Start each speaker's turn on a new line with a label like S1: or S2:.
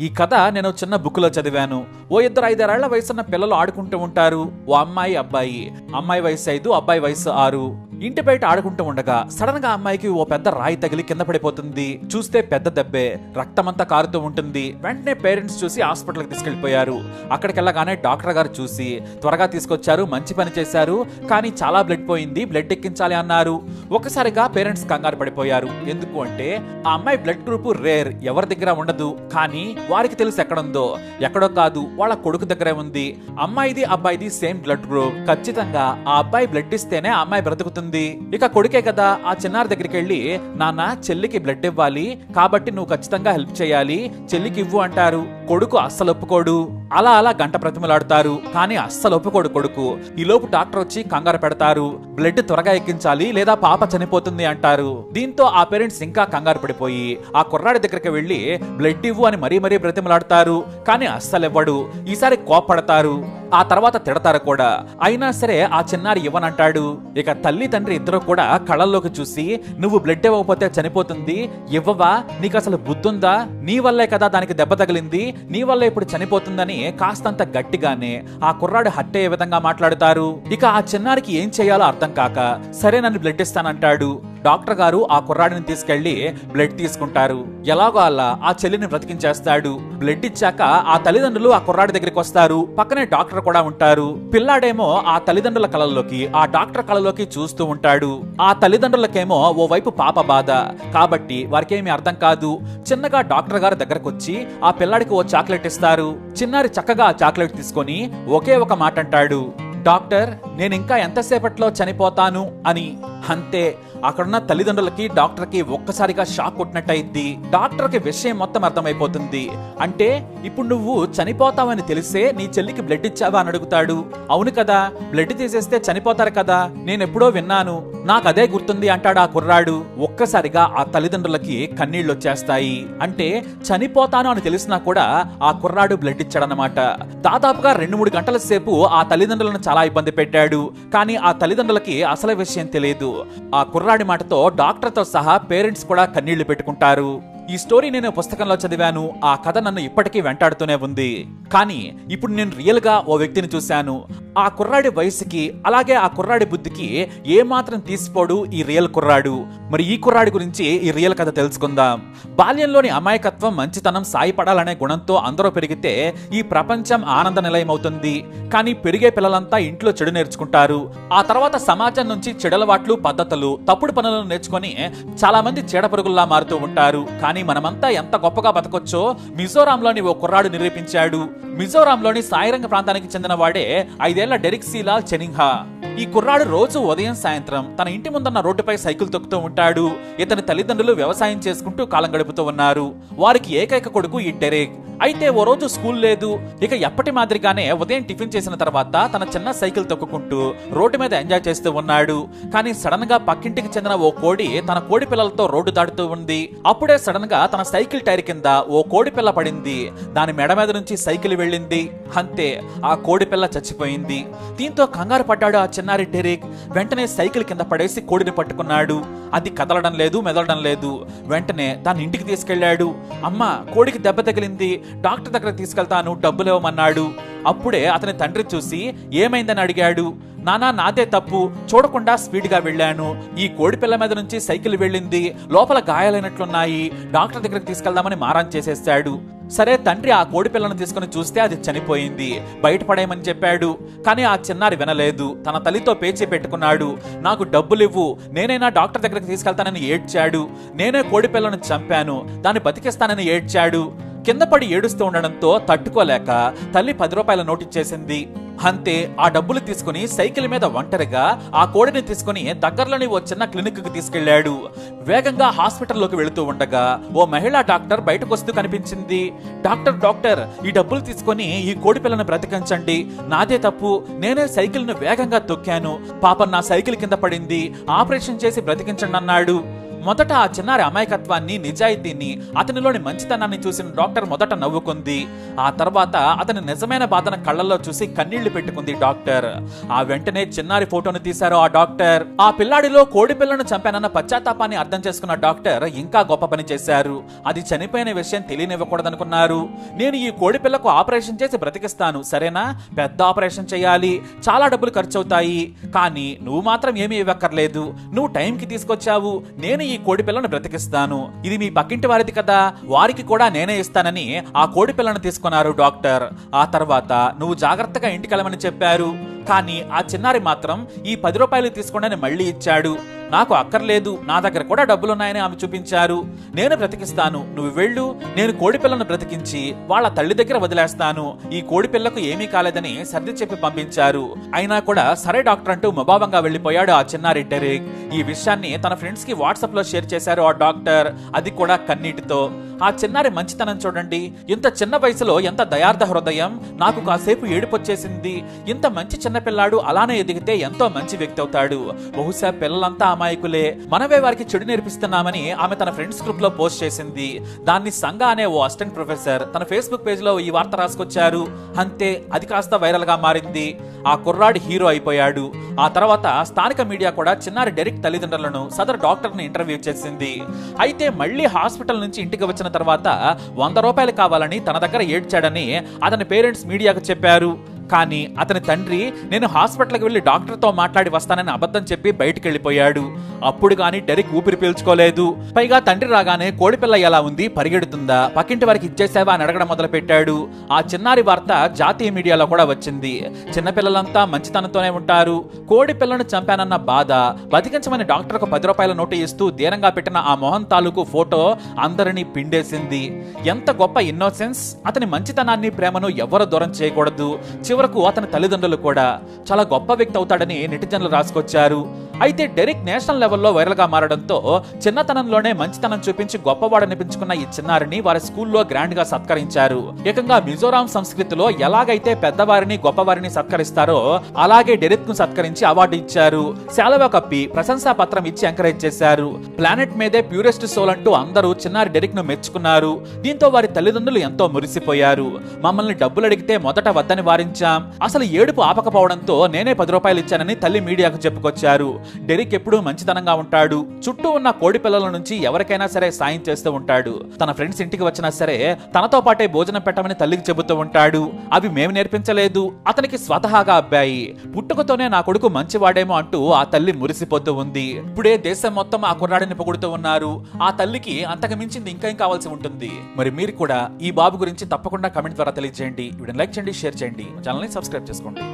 S1: ఈ కథ నేను చిన్న బుక్ లో చదివాను. ఓ ఇద్దరు 5-6 వయసున్న పిల్లలు ఆడుకుంటూ ఉంటారు. ఓ అమ్మాయి అబ్బాయి. అమ్మాయి వయసు 5, అబ్బాయి వయసు 6. ఇంటి బయట ఆడుకుంటూ ఉండగా సడన్ గా అమ్మాయికి ఓ పెద్ద రాయి తగిలి కింద పడిపోతుంది. చూస్తే పెద్ద దెబ్బే, రక్తమంతా కారుతూ ఉంటుంది. వెంటనే పేరెంట్స్ చూసి హాస్పిటల్కి తీసుకెళ్లిపోయారు. అక్కడికి వెళ్ళగానే డాక్టర్ గారు చూసి త్వరగా తీసుకొచ్చారు, మంచి పని చేశారు, కానీ చాలా బ్లడ్ పోయింది, బ్లడ్ ఎక్కించాలి అన్నారు. ఒకసారిగా పేరెంట్స్ కంగారు పడిపోయారు. ఎందుకు అంటే ఆ అమ్మాయి బ్లడ్ గ్రూప్ రేర్, ఎవరి దగ్గర ఉండదు. కానీ వారికి తెలుసు ఎక్కడుందో. ఎక్కడో కాదు, వాళ్ళ కొడుకు దగ్గరే ఉంది. అమ్మాయిది అబ్బాయిది సేమ్ బ్లడ్ గ్రూప్. ఖచ్చితంగా ఆ అబ్బాయి బ్లడ్ ఇస్తేనే ఆ అమ్మాయి బ్రతుకుతుంది. ఇక కొడుకే కదా, ఆ చిన్నారి దగ్గరికి వెళ్ళి నాన్న చెల్లికి బ్లడ్ ఇవ్వాలి, కాబట్టి నువ్వు ఖచ్చితంగా హెల్ప్ చేయాలి, చెల్లికి ఇవ్వు అంటారు. కొడుకు అస్సలు ఒప్పుకోడు. అలా గంట ప్రతిమలాడతారు, కానీ అస్సలు ఒప్పుకోడు కొడుకు. ఈ లోపు డాక్టర్ వచ్చి కంగారు పెడతారు. బ్లడ్ త్వరగా ఎక్కించాలి లేదా పాప చనిపోతుంది అంటారు. దీంతో ఆ పేరెంట్స్ ఇంకా కంగారు పడిపోయి ఆ కుర్రాడి దగ్గరికి వెళ్లి బ్లడ్ ఇవ్వు అని మరీ బ్రతిమలాడతారు. కానీ అస్సలు ఇవ్వడు. ఈసారి కోప్పడతారు, ఆ తర్వాత తిడతారు కూడా. అయినా సరే ఆ చిన్నారి ఇవ్వనంటాడు. ఇక తల్లి తండ్రి ఇద్దరు కూడా కళ్ళల్లోకి చూసి నువ్వు బ్లడ్ ఇవ్వకపోతే చనిపోతుంది, ఇవ్వవా, నీకు అసలు బుద్ధుందా, నీ వల్లే కదా దానికి దెబ్బ తగిలింది, నీ వల్ల ఇప్పుడు చనిపోతుందని కాస్తంత గట్టిగానే ఆ కుర్రాడు హత్య అయ్యే విధంగా మాట్లాడతారు. ఇక ఆ చిన్నారికి ఏం చేయాలో అర్థం కాక సరే నన్ను బ్లడ్ ఇస్తానంటాడు. డాక్టర్ గారు ఆ కుర్రాడిని తీసుకెళ్లి బ్లడ్ తీసుకుంటారు. ఎలాగో అలా ఆ చెల్లిని బ్రతికించేస్తాడు. బ్లడ్ ఇచ్చాక ఆ తల్లిదండ్రులు ఆ కుర్రాడి దగ్గరికి వస్తారు. పక్కనే డాక్టర్ కూడా ఉంటారు. పిల్లాడేమో ఆ తల్లిదండ్రుల కళల్లోకి, ఆ డాక్టర్ కళలోకి చూస్తూ ఉంటాడు. ఆ తల్లిదండ్రులకేమో ఓవైపు పాప బాధ కాబట్టి వారికేమీ అర్థం కాదు. చిన్నగా డాక్టర్ గారు దగ్గరకు వచ్చి ఆ పిల్లాడికి ఓ చాక్లెట్ ఇస్తారు. చిన్నారి చక్కగా ఆ చాక్లెట్ తీసుకొని ఒకే ఒక మాట అంటాడు, డాక్టర్ నేను ఇంకా ఎంతసేపట్లో చనిపోతాను అని. అంతే, అక్కడున్న తల్లిదండ్రులకి డాక్టర్కి ఒక్కసారిగా షాక్ కొట్టినట్టయింది. డాక్టర్కి విషయం మొత్తం అర్థమైపోతుంది. అంటే ఇప్పుడు నువ్వు చనిపోతావని తెలిసే నీ చెల్లికి బ్లడ్ ఇచ్చావా అని అడుగుతాడు. అవును కదా, బ్లడ్ తీసేస్తే చనిపోతారు కదా, నేనెప్పుడో విన్నాను, నాకు అదే గుర్తుంది అంటాడు ఆ కుర్రాడు. ఒక్కసారిగా ఆ తల్లిదండ్రులకి కన్నీళ్లు వచ్చేస్తాయి. అంటే చనిపోతాను అని తెలిసినా కూడా ఆ కుర్రాడు బ్లడ్ ఇచ్చాడనమాట. దాదాపుగా 2-3 గంటల సేపు ఆ తల్లిదండ్రులను చాలా ఇబ్బంది పెట్టాడు. కానీ ఆ తల్లిదండ్రులకి అసలు విషయం తెలియదు. ఆ కుర్రాడి మాటతో డాక్టర్తో సహా పేరెంట్స్ కూడా కన్నీళ్లు పెట్టుకుంటారు. ఈ స్టోరీ నేను పుస్తకంలో చదివాను. ఆ కథ నన్ను ఇప్పటికీ వెంటాడుతూనే ఉంది. కానీ ఇప్పుడు నేను రియల్ గా ఓ వ్యక్తిని చూశాను. ఆ కుర్రాడి వయసుకి అలాగే ఆ కుర్రాడి బుద్ధికి ఏమాత్రం తీసిపోడు ఈ రియల్ కుర్రాడు. మరి ఈ కుర్రాడి గురించి ఈ రియల్ కథ తెలుసుకుందాం. బాల్యంలోని అమాయకత్వం, మంచితనం, సాయపడాలనే గుణంతో అందరూ పెరిగితే ఈ ప్రపంచం ఆనంద నిలయం అవుతుంది. కానీ పెరిగే పిల్లలంతా ఇంట్లో చెడు నేర్చుకుంటారు. ఆ తర్వాత సమాజం నుంచి చెడలవాట్లు, పద్ధతులు, తప్పుడు పనులను నేర్చుకొని చాలా మంది చీడపురుగుల్లా మారుతూ ఉంటారు. కానీ మనమంతా ఎంత గొప్పగా బతకొచ్చో మిజోరాంలోని ఓ కుర్రాడు నిరూపించాడు. మిజోరాంలోని సాయిరంగ ప్రాంతానికి చెందిన వాడే 5 ఏళ్ల డెరిక్ సీలాల్ చెనింగ్హా. ఈ కుర్రాడు రోజు ఉదయం సాయంత్రం తన ఇంటి ముందున్న రోడ్డుపై సైకిల్ తొక్కుతూ ఉంటాడు. ఇతని తల్లిదండ్రులు వ్యవసాయం చేసుకుంటూ కాలం గడుపుతూ ఉన్నారు. వారికి ఏకైక కొడుకు ఈ డెరెక్. అయితే ఓ రోజు స్కూల్ లేదు. ఇక ఎప్పటి మాదిరిగానే ఉదయం టిఫిన్ చేసిన తర్వాత తన చిన్న సైకిల్ తొక్కుకుంటూ రోడ్డు మీద ఎంజాయ్ చేస్తూ ఉన్నాడు. కానీ సడన్ గా పక్కింటికి చెందిన ఓ కోడి తన కోడి పిల్లలతో రోడ్డు దాటుతూ ఉంది. అప్పుడే సడన్ గా తన సైకిల్ టైర్ కింద ఓ కోడి పిల్ల పడింది. దాని మెడ మీద నుంచి సైకిల్ వెళ్ళింది. అంతే, ఆ కోడి పిల్ల చచ్చిపోయింది. దీంతో కంగారు పడ్డాడు ఆ చిన్నారి డెరెక్. వెంటనే సైకిల్ కింద పడేసి కోడిని పట్టుకున్నాడు. అది కదలడం లేదు, మెదలడం లేదు. వెంటనే దాని ఇంటికి తీసుకెళ్లాడు. అమ్మ, కోడికి దెబ్బ తగిలింది, డాక్టర్ దగ్గర తీసుకెళ్తాను, డబ్బులు ఇవ్వమన్నాడు. అప్పుడే అతని తండ్రి చూసి ఏమైందని అడిగాడు. నానా, నాదే తప్పు, చూడకుండా స్పీడ్ గా వెళ్ళాను, ఈ కోడి పిల్ల మీద నుంచి సైకిల్ వెళ్ళింది, లోపల గాయాలైనట్లున్నాయి, డాక్టర్ దగ్గరికి తీసుకెళ్దామని మారాన్ చేసేస్తాడు. సరే, తండ్రి ఆ కోడి పిల్లను తీసుకుని చూస్తే అది చనిపోయింది, బయటపడేయమని చెప్పాడు. కానీ ఆ చిన్నారి వినలేదు. తన తల్లితో పేచీ పెట్టుకున్నాడు. నాకు డబ్బులివ్వు, నేనైనా డాక్టర్ దగ్గరికి తీసుకెళ్తానని ఏడ్చాడు. నేనే కోడి పిల్లను చంపాను, దాన్ని బతికిస్తానని ఏడ్చాడు. కింద పడి ఏడుస్తూ ఉండడంతో తట్టుకోలేక తల్లి 10 రూపాయల నోటు ఇచ్చేసింది. అంతే, ఆ డబ్బులు తీసుకుని సైకిల్ మీద ఒంటరిగా ఆ కోడిని తీసుకుని దగ్గరలోని ఓ చిన్న క్లినిక్ కి తీసుకెళ్లాడు. వేగంగా హాస్పిటల్లోకి వెళుతూ ఉండగా ఓ మహిళా డాక్టర్ బయటకు వస్తూ కనిపించింది. డాక్టర్, ఈ డబ్బులు తీసుకుని ఈ కోడి పిల్లను బ్రతికించండి, నాదే తప్పు, నేనే సైకిల్ ను వేగంగా తొక్కాను, పాపం నా సైకిల్ కింద పడింది, ఆపరేషన్ చేసి బ్రతికించండి అన్నాడు. మొదట ఆ చిన్నారి అమాయకత్వాన్ని, నిజాయితీని, అతనిలోని మంచితనాన్ని చూసిన డాక్టర్ మొదట నవ్వుకుంది. ఆ తర్వాత అతని నిజమైన బాధను కళ్ళల్లో చూసి కన్నీళ్లు పెట్టుకుంది డాక్టర్. ఆ వెంటనే చిన్నారి ఫోటోను తీశారు ఆ డాక్టర్. ఆ పిల్లాడిలో కోడి పిల్లను చంపానన్న పశ్చాత్తాపాన్ని అర్థం చేసుకున్న డాక్టర్ ఇంకా గొప్ప పని చేశారు. అది చనిపోయిన విషయం తెలియనివ్వకూడదనుకున్నారు. నేను ఈ కోడి పిల్లకు ఆపరేషన్ చేసి బ్రతికిస్తాను, సరేనా? పెద్ద ఆపరేషన్ చేయాలి, చాలా డబ్బులు ఖర్చు అవుతాయి, కానీ నువ్వు మాత్రం ఏమీ ఇవ్వక్కర్లేదు. నువ్వు టైంకి తీసుకొచ్చావు, నేను ఈ కోడి పిల్లను బ్రతికిస్తాను. ఇది మీ పక్కింటి వారిది కదా, వారికి కూడా నేనే ఇస్తానని ఆ కోడి పిల్లను తీసుకున్నారు డాక్టర్. ఆ తర్వాత నువ్వు జాగ్రత్తగా ఇంటికెళ్ళమని చెప్పారు. కానీ ఆ చిన్నారి మాత్రం ఈ 10 రూపాయలు తీసుకోండి మళ్ళీ ఇచ్చాడు. నాకు అక్కర్లేదు, నా దగ్గర కూడా డబ్బులున్నాయని ఆమె చూపించారు. నేను బ్రతికిస్తాను, నువ్వు వెళ్ళు, నేను కోడి పిల్లను బ్రతికించి వాళ్ళ తల్లి దగ్గర వదిలేస్తాను, ఈ కోడి పిల్లకు ఏమీ కాలేదని సర్ది చెప్పి పంపించారు. అయినా కూడా సరే డాక్టర్ అంటూ ముభావంగా వెళ్లిపోయాడు ఆ చిన్నారి డెరిక్. ఈ విషయాన్ని తన ఫ్రెండ్స్ కి వాట్సాప్ లో షేర్ చేశారు ఆ డాక్టర్, అది కూడా కన్నీటితో. ఆ చిన్నారి మంచితనం చూడండి, ఇంత చిన్న వయసులో ఎంత దయార్థ హృదయం. నాకు కాసేపు ఏడుపొచ్చేసింది. ఇంత మంచి చిన్నపిల్లాడు అలానే ఎదిగితే ఎంతో మంచి వ్యక్తి అవుతాడు. బహుశా పిల్లలంతా అమాయకులే, మనమే వారికి చెడు నేర్పిస్తున్నామని ఆమె తన ఫ్రెండ్స్ గ్రూప్ లో పోస్ట్ చేసింది. దాన్ని సంగ అనే ఓ అసిస్టెంట్ ప్రొఫెసర్ తన ఫేస్బుక్ పేజ్ లో ఈ వార్త రాసుకొచ్చారు. అంతే, అది కాస్త వైరల్ గా మారింది. ఆ కుర్రాడి హీరో అయిపోయాడు. ఆ తర్వాత స్థానిక మీడియా కూడా చిన్నారి డెరిక్ తల్లిదండ్రులను, సదరు డాక్టర్ ని ఇంటర్వ్యూ చేసింది. అయితే మళ్ళీ హాస్పిటల్ నుంచి ఇంటికి వచ్చిన తర్వాత 100 రూపాయలు కావాలని తన దగ్గర ఏడ్చాడని అతని పేరెంట్స్ మీడియాకు చెప్పారు. కానీ అతని తండ్రి నేను హాస్పిటల్కి వెళ్లి డాక్టర్తో మాట్లాడి వస్తానని అబద్ధం చెప్పి బయటికి వెళ్ళిపోయాడు. అప్పుడు గాని డెరిక్ ఊపిరి పీల్చుకోలేదు. పైగా తండ్రి రాగానే కోడిపిల్ల ఎలా ఉంది, పరిగెడుతుందా, పక్కింటి వారికి ఇచ్చేసావా అని అడగడం మొదలు పెట్టాడు. ఆ చిన్నారి వార్త జాతీయ మీడియాలో కూడా వచ్చింది. చిన్నపిల్లలంతా మంచితనంతోనే ఉంటారు, కోడి పిల్లను చంపానన్న బాధ, బతికించమని డాక్టర్కు 10 రూపాయల నోటు ఇస్తూ దీనంగా పెట్టిన ఆ మొహన్ తాలూకు ఫోటో అందరినీ పిండేసింది. ఎంత గొప్ప ఇన్నోసెన్స్! అతని మంచితనాన్ని, ప్రేమను ఎవరు దూరం చేయకూడదు. చివరకు అతని తల్లిదండ్రులు కూడా. చాలా గొప్ప వ్యక్తి అవుతాడని నెటిజన్లు రాసుకొచ్చారు. అయితే డెరిక్ నేషనల్ లెవెల్లో వైరల్ గా మారడంతో చిన్నతనంలోనే మంచితనం చూపించి గొప్పవాడనిపించుకున్న ఈ చిన్నారిని వారి స్కూల్లో గ్రాండ్ గా సత్కరించారు. ఏకంగా మిజోరాం సంస్కృతిలో ఎలాగైతే పెద్దవారిని, గొప్పవారిని సత్కరిస్తారో అలాగే డెరిక్ ను సత్కరించి అవార్డు ఇచ్చారు. శాలువా కప్పి ప్రశంసా పత్రం ఇచ్చి ఎంకరేజ్ చేశారు. ప్లానెట్ మీదే ప్యూరెస్ట్ సోల్ అంటూ అందరూ చిన్నారి డెరిక్ ను మెచ్చుకున్నారు. దీంతో వారి తల్లిదండ్రులు ఎంతో మురిసిపోయారు. మమ్మల్ని డబ్బులు అడిగితే మొదట వద్దని వారించాం, అసలు ఏడుపు ఆపకపోవడంతో నేనే 10 రూపాయలు ఇచ్చానని తల్లి మీడియాకు చెప్పుకొచ్చారు. డెరిక్ ఎప్పుడూ మంచితనంగా ఉంటాడు. చుట్టూ ఉన్న కోడి పిల్లల నుంచి ఎవరికైనా సరే సాయం చేస్తూ ఉంటాడు. తన ఫ్రెండ్స్ ఇంటికి వచ్చినా సరే తనతో పాటే భోజనం పెట్టమని తల్లికి చెబుతూ ఉంటాడు. అవి మేము నేర్పించలేదు, అతనికి స్వతహాగా అబ్బాయి. పుట్టుకతోనే నా కొడుకు మంచివాడేమో అంటూ ఆ తల్లి మురిసిపోతూ ఉంది. ఇప్పుడే దేశం మొత్తం ఆ కుర్రాడిని పొగుడుతూ ఉన్నారు. ఆ తల్లికి అంతకు మించింది ఇంకా కావాల్సి ఉంటుంది. మరి మీరు కూడా ఈ బాబు గురించి తప్పకుండా కమెంట్ ద్వారా తెలియజేయండి. వీడియోని లైక్ చేయండి, షేర్ చేయండి, ఛానల్ని సబ్స్క్రైబ్ చేసుకోండి.